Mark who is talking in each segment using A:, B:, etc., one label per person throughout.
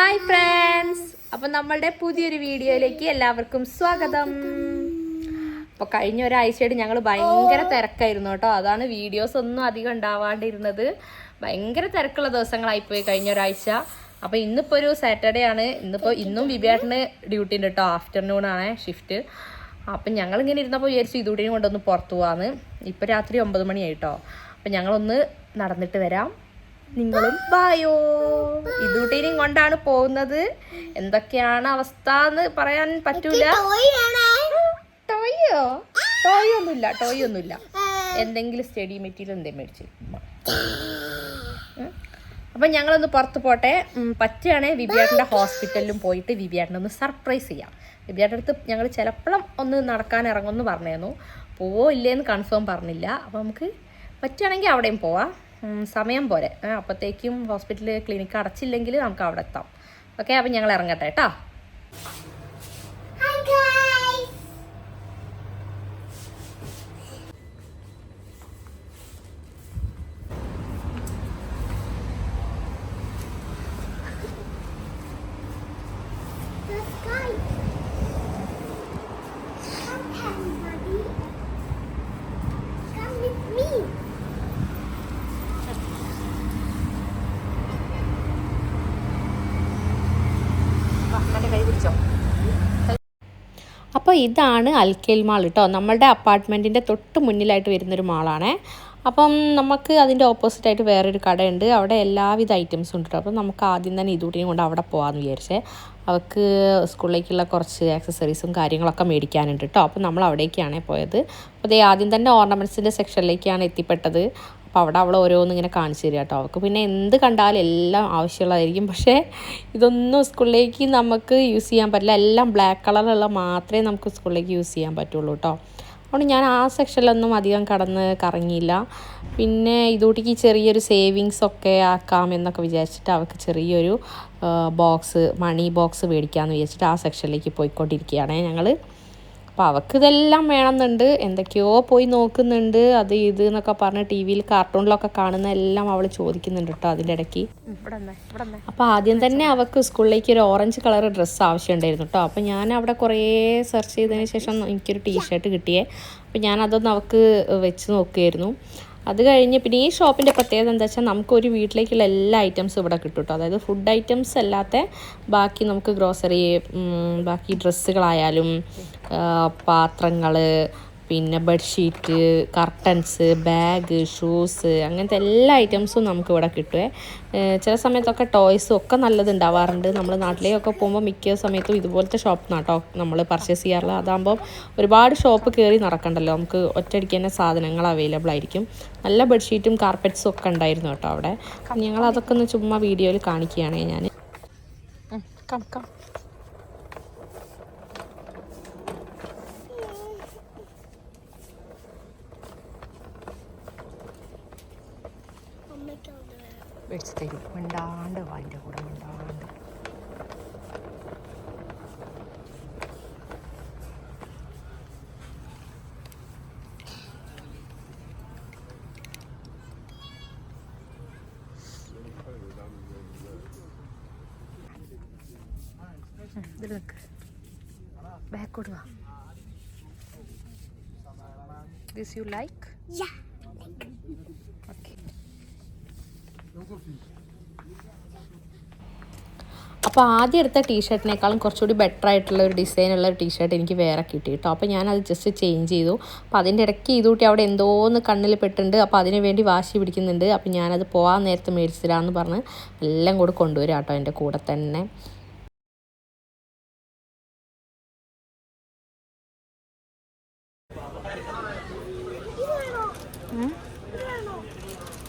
A: Hi friends, അപ്പം നമ്മളുടെ പുതിയൊരു വീഡിയോയിലേക്ക് എല്ലാവർക്കും സ്വാഗതം. അപ്പോൾ കഴിഞ്ഞ ഒരാഴ്ചയായിട്ട് ഞങ്ങൾ ഭയങ്കര തിരക്കായിരുന്നു കേട്ടോ. അതാണ് വീഡിയോസ് ഒന്നും അധികം ഉണ്ടാവാണ്ടിരുന്നത്. ഭയങ്കര തിരക്കുള്ള ദിവസങ്ങളായിപ്പോയി കഴിഞ്ഞ ഒരാഴ്ച. അപ്പോൾ ഇന്നിപ്പോൾ ഒരു സാറ്റർഡേ ആണ്. ഇന്നും വിബിയാട്ടിന് ഡ്യൂട്ടി ഉണ്ട് കേട്ടോ. ആഫ്റ്റർനൂൺ ആണ് ഷിഫ്റ്റ്. അപ്പം ഞങ്ങളിങ്ങനെ ഇരുന്നപ്പോൾ വിചാരിച്ചു ഇതൂട്ടിനും കൊണ്ടൊന്ന് പുറത്തു പോകാമെന്ന്. ഇപ്പോൾ രാത്രി 9 മണിയായിട്ടോ. അപ്പം ഞങ്ങളൊന്ന് നടന്നിട്ട് വരാം. നിങ്ങളും ബായോ. ഇതൂട്ടീനെയും കൊണ്ടാണ് പോകുന്നത്. എന്തൊക്കെയാണ് അവസ്ഥ എന്ന് പറയാൻ പറ്റൂല. ടോയൊന്നുമില്ല. എന്തെങ്കിലും സ്റ്റഡി മെറ്റീരിയൽ എന്തെങ്കിലും മേടിച്ച്. അപ്പം ഞങ്ങളൊന്ന് പുറത്ത് പോട്ടെ. പറ്റുകയാണെങ്കിൽ വിബിയാട്ടിൻ്റെ ഹോസ്പിറ്റലിലും പോയിട്ട് വിബിയാട്ടിനൊന്ന് സർപ്രൈസ് ചെയ്യാം. വിബിയാട്ടിൻ്റെ അടുത്ത് ഞങ്ങൾ ചിലപ്പോഴും ഒന്ന് നടക്കാൻ ഇറങ്ങുമെന്ന് പറഞ്ഞിരുന്നു. പോവോ ഇല്ലേന്ന് കൺഫേം പറഞ്ഞില്ല. അപ്പോൾ നമുക്ക് പറ്റുകയാണെങ്കിൽ അവിടെയും പോവാം. സമയം പോരെ, അപ്പോഴത്തേക്കും ഹോസ്പിറ്റലിൽ ക്ലിനിക്ക് അടച്ചില്ലെങ്കിൽ നമുക്ക് അവിടെ എത്താം. ഓക്കെ, അപ്പം ഞങ്ങൾ ഇറങ്ങട്ടെ കേട്ടോ. അപ്പോൾ ഇതാണ് അൽക്കേൽ മാൾ കേട്ടോ. നമ്മളുടെ അപ്പാർട്ട്മെൻറ്റിൻ്റെ തൊട്ട് മുന്നിലായിട്ട് വരുന്നൊരു മാളാണേ. അപ്പം നമുക്ക് അതിൻ്റെ ഓപ്പോസിറ്റായിട്ട് വേറൊരു കടയുണ്ട്. അവിടെ എല്ലാവിധ ഐറ്റംസും ഉണ്ട് കേട്ടോ. അപ്പം നമുക്ക് ആദ്യം തന്നെ ഇതൂട്ടിയും കൊണ്ട് അവിടെ പോകാമെന്ന് വിചാരിച്ചേ. അവൾക്ക് സ്കൂളിലേക്കുള്ള കുറച്ച് ആക്സസറീസും കാര്യങ്ങളൊക്കെ മേടിക്കാനുണ്ട് കേട്ടോ. അപ്പം നമ്മൾ അവിടേക്കാണ് പോയത്. അപ്പോൾ ആദ്യം തന്നെ ഓർണമെൻറ്റ്സിൻ്റെ സെക്ഷനിലേക്കാണ് എത്തിപ്പെട്ടത്. അപ്പോൾ അവിടെ അവൾ ഓരോന്നിങ്ങനെ കാണിച്ചു തരിക കേട്ടോ. അവൾക്ക് പിന്നെ എന്ത് കണ്ടാലും എല്ലാം ആവശ്യമുള്ളതായിരിക്കും. പക്ഷേ ഇതൊന്നും സ്കൂളിലേക്ക് നമുക്ക് യൂസ് ചെയ്യാൻ പറ്റില്ല. എല്ലാം ബ്ലാക്ക് കളറുള്ള മാത്രമേ നമുക്ക് സ്കൂളിലേക്ക് യൂസ് ചെയ്യാൻ പറ്റുള്ളൂ കേട്ടോ. അതുകൊണ്ട് ഞാൻ ആ സെക്ഷനിലൊന്നും അധികം കറങ്ങിയില്ല. പിന്നെ ഇതൂട്ടിക്ക് ചെറിയൊരു സേവിങ്സ് ഒക്കെ ആക്കാം എന്നൊക്കെ വിചാരിച്ചിട്ട് അവൾക്ക് ചെറിയൊരു മണി ബോക്സ് മേടിക്കാമെന്ന് വിചാരിച്ചിട്ട് ആ സെക്ഷനിലേക്ക് പോയിക്കൊണ്ടിരിക്കുകയാണ് ഞങ്ങൾ. അപ്പോൾ അവൾക്ക് ഇതെല്ലാം വേണമെന്നുണ്ട്. എന്തൊക്കെയോ പോയി നോക്കുന്നുണ്ട്. അത് ഇത് എന്നൊക്കെ പറഞ്ഞ് ടി വിയിൽ കാർട്ടൂണിലൊക്കെ കാണുന്ന എല്ലാം അവൾ ചോദിക്കുന്നുണ്ട് കേട്ടോ അതിൻ്റെ ഇടയ്ക്ക്. അപ്പോൾ ആദ്യം തന്നെ അവൾക്ക് സ്കൂളിലേക്ക് ഒരു ഓറഞ്ച് കളർ ഡ്രസ്സ് ആവശ്യമുണ്ടായിരുന്നു കേട്ടോ. അപ്പോൾ ഞാൻ അവിടെ കുറേ സെർച്ച് ചെയ്തതിന് ശേഷം എനിക്കൊരു ടീഷർട്ട് കിട്ടിയേ. അപ്പോൾ ഞാനതൊന്ന് അവൾക്ക് വെച്ച് നോക്കുകയായിരുന്നു. അത് കഴിഞ്ഞ് പിന്നെ ഈ ഷോപ്പിൻ്റെ പ്രത്യേകത എന്താ വെച്ചാൽ നമുക്കൊരു വീട്ടിലേക്കുള്ള എല്ലാ ഐറ്റംസും ഇവിടെ കിട്ടും കേട്ടോ. അതായത് ഫുഡ് ഐറ്റംസ് അല്ലാത്ത ബാക്കി നമുക്ക് ഗ്രോസറി, ബാക്കി ഡ്രസ്സുകളായാലും പാത്രങ്ങൾ, പിന്നെ ബെഡ്ഷീറ്റ്, കർട്ടൻസ്, ബാഗ്, ഷൂസ്, അങ്ങനത്തെ എല്ലാ ഐറ്റംസും നമുക്ക് ഇവിടെ കിട്ടുമേ. ചില സമയത്തൊക്കെ ടോയ്സും ഒക്കെ നല്ലത് ഉണ്ടാവാറുണ്ട്. നമ്മൾ നാട്ടിലേക്കൊക്കെ പോകുമ്പോൾ മിക്ക സമയത്തും ഇതുപോലത്തെ ഷോപ്പിനാട്ടോ നമ്മൾ പർച്ചേസ് ചെയ്യാറുള്ളത്. അതാകുമ്പോൾ ഒരുപാട് ഷോപ്പ് കയറി നടക്കണ്ടല്ലോ, നമുക്ക് ഒറ്റയടിക്ക് തന്നെ സാധനങ്ങൾ അവൈലബിൾ ആയിരിക്കും. നല്ല ബെഡ്ഷീറ്റും കാർപ്പറ്റ്സും ഒക്കെ ഉണ്ടായിരുന്നു കേട്ടോ അവിടെ. ഞങ്ങളതൊക്കെ ഒന്ന് ചുമ്മാ വീഡിയോയിൽ കാണിക്കുകയാണേ ഞാൻ. വെച്ച് തരും, മിണ്ടാണ്ട് വാൻ്റെ കൂടെ മിണ്ടാണ്ട്. ഇതിൽ നിൽക്ക്, ബാക്കോട്ട് വാ. This you like? ഓക്കെ. അപ്പോൾ ആദ്യം എടുത്ത ടീഷർട്ടിനേക്കാളും കുറച്ചുകൂടി ബെറ്റർ ആയിട്ടുള്ള ഒരു ഡിസൈനുള്ള ഒരു ടീഷർട്ട് എനിക്ക് വേറെ കിട്ടി കേട്ടോ. അപ്പോൾ ഞാനത് ജസ്റ്റ് ചേഞ്ച് ചെയ്തു. അപ്പോൾ അതിൻ്റെ ഇടയ്ക്ക് ഇതൂട്ടി അവിടെ എന്തോന്ന് കണ്ണിൽ പെട്ടിട്ടുണ്ട്. അപ്പോൾ അതിന് വേണ്ടി വാശി പിടിക്കുന്നുണ്ട്. അപ്പോൾ ഞാനത് പോകാൻ നേരത്ത് മേടിച്ചില്ലാന്ന് പറഞ്ഞ് എല്ലാം കൂടെ കൊണ്ടുവരാം കേട്ടോ എൻ്റെ കൂടെ തന്നെ.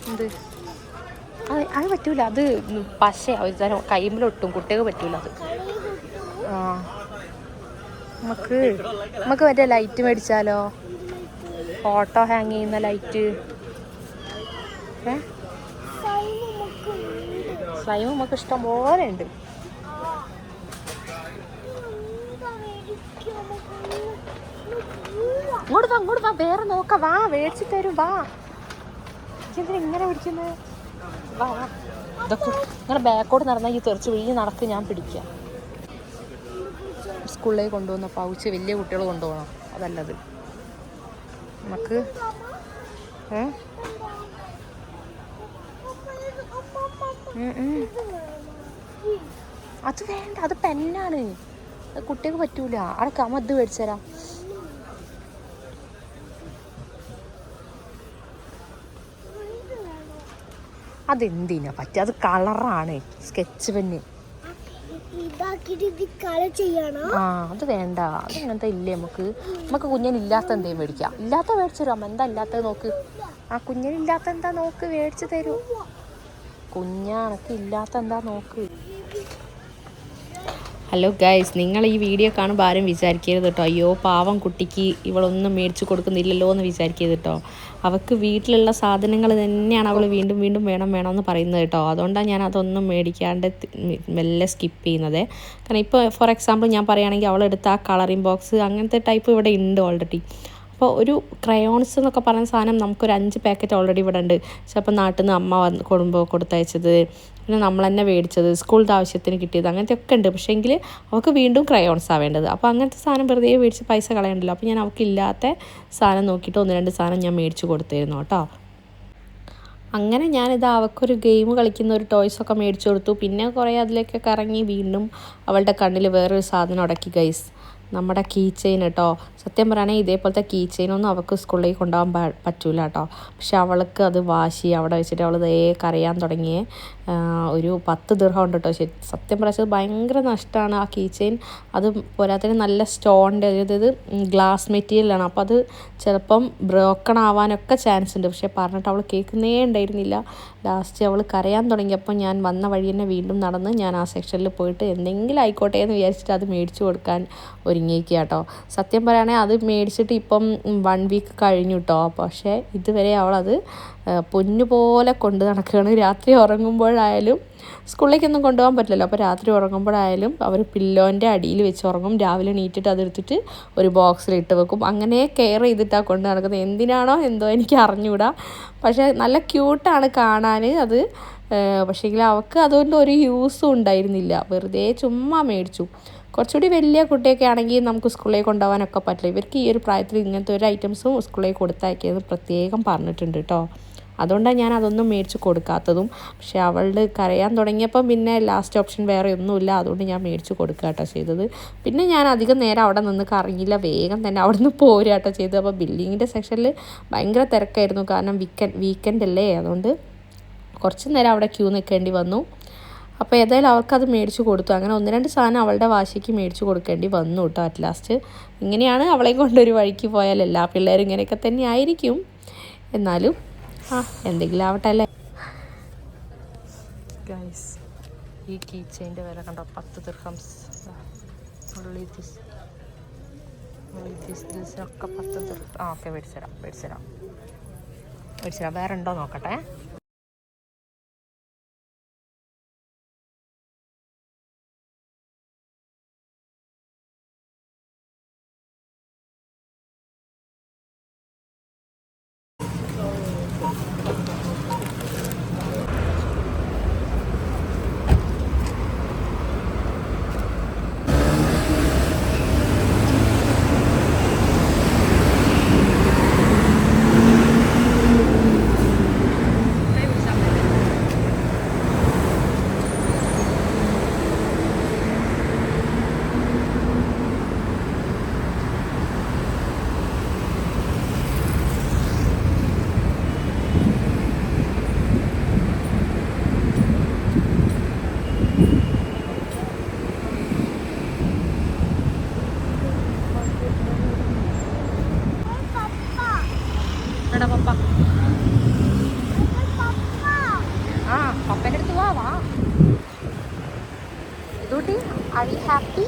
A: എന്ത്? അത് പറ്റൂല, അത് പശ കൈമ്പിലൊട്ടും കുട്ടികൾക്ക് പറ്റൂല അത്. നമുക്ക് മറ്റേ ലൈറ്റ് മേടിച്ചാലോ? ഫോട്ടോ ഹാങ് ചെയ്യുന്ന ലൈറ്റ്. സ്ലൈം നമുക്ക് ഇഷ്ടം പോലെ ഉണ്ട്. ഇങ്ങോട്ട് വാ, വേറെ നോക്കാം, വാ മേടിച്ചു തരും, വാ. എന്തിനാ ഇങ്ങനെ പിടിക്കുന്നത്? വാ വാ. ഇതൊക്കെ ഇങ്ങനെ ബാക്കോട്ട് നടന്നാൽ ഈ തെറിച്ച് വീഴ് നടക്ക് ഞാൻ പിടിക്കുക. സ്കൂളിലേക്ക് കൊണ്ടുപോകുന്ന പൗച്ച് വലിയ കുട്ടികൾ കൊണ്ടുപോകണം, അതല്ലത് നമുക്ക്. അത് വേണ്ട, അത് പെന്നാണ്, അത് കുട്ടികൾക്ക് പറ്റൂല. അവിടെ കമത് മേടിച്ചരാ. അതെന്തിനാ പറ്റുക? അത് കളറാണ്, സ്കെച്ച് പെന്ന്. ആ അത് വേണ്ട, അത് ഇങ്ങനത്തെ ഇല്ലേ നമുക്ക്. നമുക്ക് കുഞ്ഞിനില്ലാത്ത എന്തെങ്കിലും മേടിക്കാം. ഇല്ലാത്ത മേടിച്ചു തരും അമ്മ. എന്താ ഇല്ലാത്തത് നോക്ക്. ആ കുഞ്ഞിനില്ലാത്ത എന്താ നോക്ക്, മേടിച്ച് തരൂ. കുഞ്ഞാണക്ക് ഇല്ലാത്ത എന്താ നോക്ക്. ഹലോ ഗൈസ്, നിങ്ങൾ ഈ വീഡിയോ കാണുമ്പോൾ ആരും വിചാരിക്കരുത് കേട്ടോ, അയ്യോ പാവം കുട്ടിക്ക് ഇവളൊന്നും മേടിച്ച് കൊടുക്കുന്നില്ലല്ലോ എന്ന് വിചാരിക്കരുത് കേട്ടോ. അവൾക്ക് വീട്ടിലുള്ള സാധനങ്ങൾ തന്നെയാണ് അവൾ വീണ്ടും വീണ്ടും വേണമെന്ന് പറയുന്നത് കേട്ടോ. അതുകൊണ്ടാണ് ഞാൻ അതൊന്നും മേടിക്കാണ്ട് മെല്ലെ സ്കിപ്പ് ചെയ്യുന്നത്. കാരണം ഇപ്പോൾ ഫോർ എക്സാമ്പിൾ ഞാൻ പറയുകയാണെങ്കിൽ അവളെടുത്ത ആ കളറിംഗ് ബോക്സ് അങ്ങനത്തെ ടൈപ്പ് ഇവിടെ ഉണ്ട് ഓൾറെഡി. അപ്പോൾ ഒരു ക്രയോൺസ് എന്നൊക്കെ പറയുന്ന സാധനം നമുക്കൊരു 5 പാക്കറ്റ് ഓൾറെഡി ഇവിടെ ഉണ്ട്. ചിലപ്പോൾ നാട്ടിൽ നിന്ന് അമ്മ കൊടുത്തയച്ചത്, പിന്നെ നമ്മൾ തന്നെ മേടിച്ചത്, സ്കൂളിൻ്റെ ആവശ്യത്തിന് കിട്ടിയത്, അങ്ങനത്തെ ഒക്കെ ഉണ്ട്. പക്ഷേ എങ്കിൽ അവൾക്ക് വീണ്ടും ക്രയോൺസാണ് വേണ്ടത്. അപ്പോൾ അങ്ങനത്തെ സാധനം വെറുതെ മേടിച്ച് പൈസ കളയണ്ടല്ലോ. അപ്പോൾ ഞാൻ അവൾക്കില്ലാത്ത സാധനം നോക്കിയിട്ട് 1-2 സാധനം ഞാൻ മേടിച്ച് കൊടുത്തിരുന്നു കേട്ടോ. അങ്ങനെ ഞാനിത് അവൾക്കൊരു ഗെയിം കളിക്കുന്ന ഒരു ടോയ്സൊക്കെ മേടിച്ചു കൊടുത്തു. പിന്നെ കുറേ അതിലേക്കൊക്കെ ഇറങ്ങി വീണ്ടും അവളുടെ കണ്ണിൽ വേറൊരു സാധനം അടക്കി ഗൈസ്, നമ്മുടെ കീ ചെയിൻ കേട്ടോ. സത്യം പറയുകയാണെങ്കിൽ ഇതേപോലത്തെ കീ ചെയിനൊന്നും അവൾക്ക് സ്കൂളിലേക്ക് കൊണ്ടുപോകാൻ പറ്റൂല കേട്ടോ. പക്ഷെ അവൾക്ക് അത് വാശി അവിടെ വെച്ചിട്ട് അവൾ കരയാൻ തുടങ്ങിയേ. ഒരു 10 ദിർഹം ഉണ്ട് കേട്ടോ. സത്യം പറയുന്നത് ഭയങ്കര നഷ്ടമാണ് ആ കീ ചെയിൻ. അത് പോരാത്തതിന് നല്ല സ്റ്റോണിൻ്റെ, അതായത് ഗ്ലാസ് മെറ്റീരിയലാണ്. അപ്പോൾ അത് ചിലപ്പം ബ്രോക്കൺ ആവാനൊക്കെ ചാൻസ് ഉണ്ട്. പക്ഷേ പറഞ്ഞിട്ട് അവൾ കേൾക്കുന്നേ ഉണ്ടായിരുന്നില്ല. ലാസ്റ്റ് അവൾ കരയാൻ തുടങ്ങിയപ്പോൾ ഞാൻ വന്ന വഴി തന്നെ വീണ്ടും നടന്ന് ഞാൻ ആ സെക്ഷനിൽ പോയിട്ട് എന്തെങ്കിലും ആയിക്കോട്ടെ എന്ന് വിചാരിച്ചിട്ട് അത് മേടിച്ചു കൊടുക്കാൻ ഒരുങ്ങിയിരിക്കുക കേട്ടോ. സത്യം പറയുകയാണെങ്കിൽ അത് മേടിച്ചിട്ട് ഇപ്പം 1 വീക്ക് കഴിഞ്ഞു കേട്ടോ. പക്ഷേ ഇതുവരെ അവളത് പൊന്നുപോലെ കൊണ്ട് നടക്കുകയാണ്. രാത്രി ഉറങ്ങുമ്പോഴായാലും, സ്കൂളിലേക്കൊന്നും കൊണ്ടുപോകാൻ പറ്റില്ലല്ലോ, അപ്പോൾ രാത്രി ഉറങ്ങുമ്പോഴായാലും അവർ പില്ലോൻ്റെ അടിയിൽ വെച്ച് ഉറങ്ങും. രാവിലെ എണീറ്റിട്ട് അതെടുത്തിട്ട് ഒരു ബോക്സിൽ ഇട്ട് വെക്കും. അങ്ങനെ കെയർ ചെയ്തിട്ടാണ് കൊണ്ട് നടക്കുന്നത്. എന്തിനാണോ എന്തോ എനിക്ക് അറിഞ്ഞുകൂടാ. പക്ഷേ നല്ല ക്യൂട്ടാണ് കാണാൻ അത്. പക്ഷേങ്കിൽ അവൾക്ക് അതുകൊണ്ട് ഒരു യൂസും ഉണ്ടായിരുന്നില്ല, വെറുതെ ചുമ്മാ മേടിച്ചു. കുറച്ചുകൂടി വലിയ കുട്ടിയൊക്കെ ആണെങ്കിൽ നമുക്ക് സ്കൂളിലേക്ക് കൊണ്ടുപോകാനൊക്കെ പറ്റില്ല. ഇവർക്ക് ഈ ഒരു പ്രായത്തിൽ ഇങ്ങനത്തെ ഒരു ഐറ്റംസും സ്കൂളിലേക്ക് കൊടുത്തയക്കിയത് പ്രത്യേകം പറഞ്ഞിട്ടുണ്ട് കേട്ടോ. അതുകൊണ്ടാണ് ഞാൻ അതൊന്നും മേടിച്ച് കൊടുക്കാത്തതും. പക്ഷേ അവളുടെ കരയാൻ തുടങ്ങിയപ്പം പിന്നെ ലാസ്റ്റ് ഓപ്ഷൻ വേറെ ഒന്നുമില്ല, അതുകൊണ്ട് ഞാൻ മേടിച്ച് കൊടുക്കുക കേട്ടോ ചെയ്തത്. പിന്നെ ഞാൻ അധികം നേരം അവിടെ നിന്ന് കറങ്ങിയില്ല, വേഗം തന്നെ അവിടെ നിന്ന് പോരുക കേട്ടോ ചെയ്തത്. അപ്പോൾ ബില്ലിങ്ങിൻ്റെ സെക്ഷനിൽ ഭയങ്കര തിരക്കായിരുന്നു, കാരണം വീക്കെൻഡ് അല്ലേ, അതുകൊണ്ട് കുറച്ച് നേരം അവിടെ ക്യൂ നിൽക്കേണ്ടി വന്നു. അപ്പോൾ ഏതായാലും അവർക്കത് മേടിച്ച് കൊടുത്തു. അങ്ങനെ 1-2 സാധനം അവളുടെ വാശിക്ക് മേടിച്ച് കൊടുക്കേണ്ടി വന്നു കേട്ടോ. അറ്റ് ലാസ്റ്റ് ഇങ്ങനെയാണ് അവളെ കൊണ്ടൊരു വഴിക്ക് പോയാൽ എല്ലാ പിള്ളേരും ഇങ്ങനെയൊക്കെ തന്നെ ആയിരിക്കും. എന്നാലും എന്തെങ്കിലും ആവട്ടെ അല്ലേ ഗൈസ്. ഈ കീ ചെയിൻ്റെ വില കണ്ടോ, 10 ദിർഹംസ്. ഇതിനൊക്കെ 10 ദിർഹം. ഓക്കെ, മേടിച്ചുതരാം. വേറെ ഉണ്ടോ നോക്കട്ടെ. പപ്പേൻ്റെ അടുത്ത് വാ. ഇതൂട്ടി, are you happy?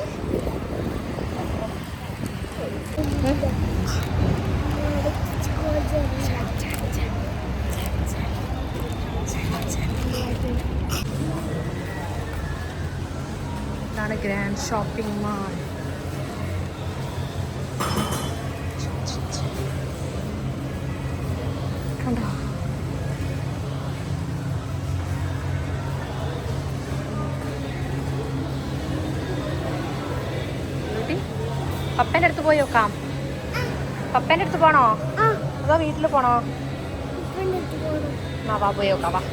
A: ഇതാണ് ഗ്രാൻഡ് ഷോപ്പിംഗ് മാൾ. കണ്ടോ, പപ്പേൻ്റെ അടുത്ത് പോയി നോക്കാം. പപ്പേൻ്റെ അടുത്ത് പോണോ അതോ വീട്ടിൽ പോണോ? വാ പോയി നോക്കാം. വാ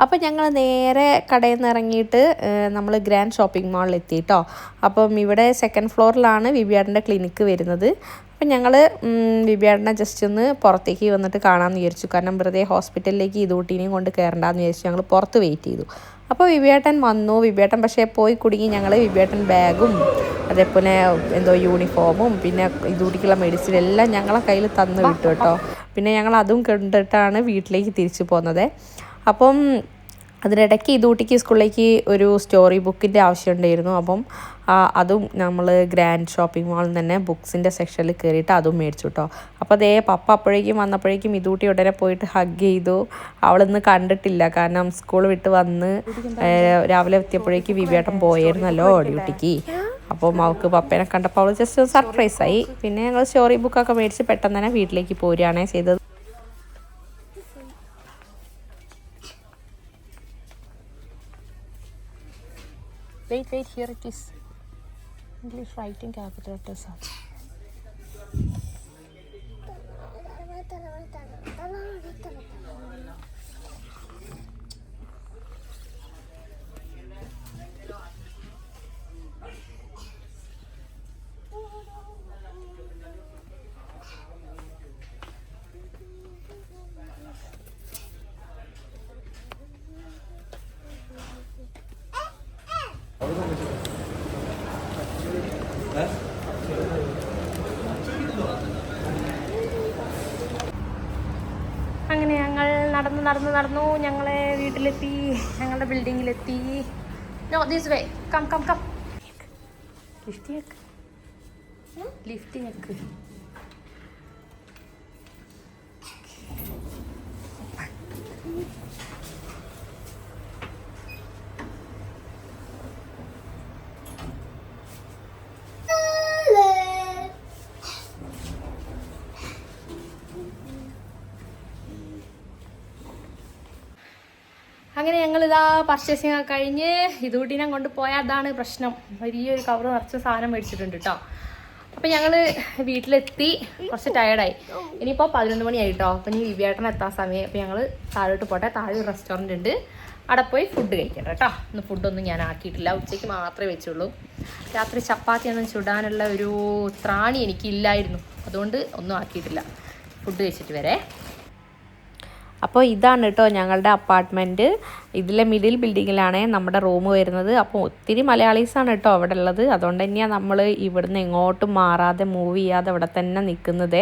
A: അപ്പോൾ ഞങ്ങൾ നേരെ കടയിൽ നിന്ന് ഇറങ്ങിയിട്ട് നമ്മൾ ഗ്രാൻഡ് ഷോപ്പിംഗ് മാളിൽ എത്തി കേട്ടോ. അപ്പം ഇവിടെ സെക്കൻഡ് ഫ്ലോറിലാണ് വിബിയാടിൻ്റെ ക്ലിനിക്ക് വരുന്നത്. അപ്പം ഞങ്ങൾ വിബിയാടിനെ ജസ്റ്റ് ഒന്ന് പുറത്തേക്ക് വന്നിട്ട് കാണാമെന്ന് വിചാരിച്ചു. കാരണം വെറുതെ ഹോസ്പിറ്റലിലേക്ക് ഇതൂട്ടീനെയും കൊണ്ട് കയറണ്ടെന്ന് വിചാരിച്ചു. ഞങ്ങൾ പുറത്ത് വെയിറ്റ് ചെയ്തു. അപ്പോൾ വിബിയേട്ടൻ വന്നു. വിബിയേട്ടൻ പക്ഷേ പോയി കുടുങ്ങി. ഞങ്ങൾ വിബിയേട്ടൻ ബാഗും അതേപോലെ എന്തോ യൂണിഫോമും പിന്നെ ഇതൂട്ടിക്കുള്ള മെഡിസിൻ എല്ലാം ഞങ്ങളെ കയ്യിൽ തന്നു വിട്ടു കേട്ടോ. പിന്നെ ഞങ്ങൾ അതും കണ്ടിട്ടാണ് വീട്ടിലേക്ക് തിരിച്ചു പോകുന്നത്. അപ്പം അതിനിടയ്ക്ക് ഇതൂട്ടിക്ക് സ്കൂളിലേക്ക് ഒരു സ്റ്റോറി ബുക്കിൻ്റെ ആവശ്യമുണ്ടായിരുന്നു. അപ്പം അതും നമ്മൾ ഗ്രാൻഡ് ഷോപ്പിംഗ് മാളിൽ തന്നെ ബുക്സിൻ്റെ സെക്ഷനിൽ കയറിയിട്ട് അതും മേടിച്ചു കേട്ടോ. അപ്പോൾ അതേ പപ്പ അപ്പോഴേക്കും വന്നപ്പോഴേക്കും ഇതൂട്ടി ഉടനെ പോയിട്ട് ഹഗ് ചെയ്തു. അവളിന്ന് കണ്ടിട്ടില്ല. കാരണം സ്കൂൾ വിട്ട് വന്ന് രാവിലെ എത്തിയപ്പോഴേക്കും വിബിയേട്ടൻ പോയിരുന്നല്ലോ ഡ്യൂട്ടിക്ക്. അപ്പം അവൾക്ക് പപ്പേനെ കണ്ടപ്പോൾ അവൾ ജസ്റ്റ് സർപ്രൈസായി. പിന്നെ ഞങ്ങൾ സ്റ്റോറി ബുക്കൊക്കെ മേടിച്ച് പെട്ടെന്ന് തന്നെ വീട്ടിലേക്ക് പോരുകയാണേ ചെയ്തത്. Wait, here it is. English writing capital letters. അങ്ങനെ ഞങ്ങൾ നടന്നു ഞങ്ങളെ വീട്ടിലെത്തി. ഞങ്ങളുടെ ബിൽഡിങ്ങിലെത്തി. No this way. Come lift ഞെക്ക്. അങ്ങനെ ഞങ്ങളിതാ പർച്ചേസിങ് ഒക്കെ കഴിഞ്ഞ് ഇതൂട്ടിനെ കൊണ്ട് പോയാൽ അതാണ് പ്രശ്നം. വലിയൊരു കവർ നിറച്ച് സാധനം മേടിച്ചിട്ടുണ്ട് കേട്ടോ. അപ്പം ഞങ്ങൾ വീട്ടിലെത്തി. കുറച്ച് ടയർഡായി. ഇനിയിപ്പോൾ 11 മണിയായി കേട്ടോ. അപ്പം ഇനി വിബിയേട്ടൻ എത്താൻ സമയം. അപ്പോൾ ഞങ്ങൾ താഴോട്ട് പോട്ടെ. താഴെ ഒരു റെസ്റ്റോറൻറ്റ് ഉണ്ട്. അവിടെ പോയി ഫുഡ് കഴിക്കട്ടെ കേട്ടോ. ഇന്ന് ഫുഡൊന്നും ഞാൻ ആക്കിയിട്ടില്ല. ഉച്ചയ്ക്ക് മാത്രമേ വെച്ചുള്ളൂ. രാത്രി ചപ്പാത്തി ഒന്നും ചുടാനുള്ള ഒരു ത്രാണി എനിക്കില്ലായിരുന്നു. അതുകൊണ്ട് ഒന്നും ആക്കിയിട്ടില്ല. ഫുഡ് കഴിച്ചിട്ട് വരെ. അപ്പോൾ ഇതാണ് കേട്ടോ ഞങ്ങളുടെ അപ്പാർട്ട്മെൻറ്റ്. ഇതിലെ മിഡിൽ ബിൽഡിങ്ങിലാണ് നമ്മുടെ റൂം വരുന്നത്. അപ്പോൾ ഒത്തിരി മലയാളീസാണ് കേട്ടോ അവിടെ ഉള്ളത്. അതുകൊണ്ട് തന്നെയാണ് നമ്മൾ ഇവിടുന്ന് എങ്ങോട്ടും മാറാതെ മൂവ് ചെയ്യാതെ ഇവിടെ തന്നെ നിൽക്കുന്നത്.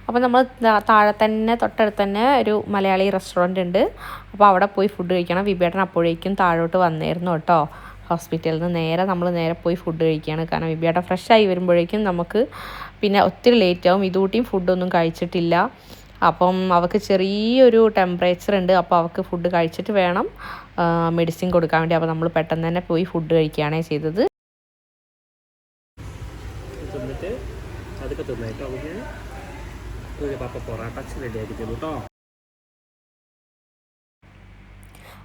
A: അപ്പോൾ നമ്മൾ താഴെ തന്നെ തൊട്ടടുത്ത് തന്നെ ഒരു മലയാളി റെസ്റ്റോറൻറ്റ് ഉണ്ട്. അപ്പോൾ അവിടെ പോയി ഫുഡ് കഴിക്കണം. വിബിയേട്ടൻ അപ്പോഴേക്കും താഴോട്ട് വന്നിരുന്നു കേട്ടോ. ഹോസ്പിറ്റലിൽ നിന്ന് നമ്മൾ നേരെ പോയി ഫുഡ് കഴിക്കുകയാണ്. കാരണം വിബിയേട്ടൻ ഫ്രഷായി വരുമ്പോഴേക്കും നമുക്ക് പിന്നെ ഒത്തിരി ലേറ്റാവും. ഇതൂട്ടിയും ഫുഡൊന്നും കഴിച്ചിട്ടില്ല. അപ്പം അവൾക്ക് ചെറിയൊരു ടെമ്പറേച്ചർ ഉണ്ട്. അപ്പോൾ അവൾക്ക് ഫുഡ് കഴിച്ചിട്ട് വേണം മെഡിസിൻ കൊടുക്കാൻ വേണ്ടി. അപ്പോൾ നമ്മൾ പെട്ടെന്ന് തന്നെ പോയി ഫുഡ് കഴിക്കുകയാണ് ചെയ്തത്.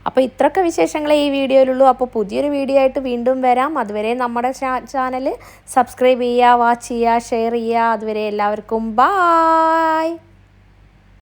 A: അപ്പോൾ ഇത്രയൊക്കെ വിശേഷങ്ങളെ ഈ വീഡിയോയിലുള്ളൂ. അപ്പോൾ പുതിയൊരു വീഡിയോ ആയിട്ട് വീണ്ടും വരാം. അതുവരെ നമ്മുടെ ചാനൽ സബ്സ്ക്രൈബ് ചെയ്യുക, വാച്ച് ചെയ്യുക, ഷെയർ ചെയ്യുക. അതുവരെ എല്ലാവർക്കും ബായ്.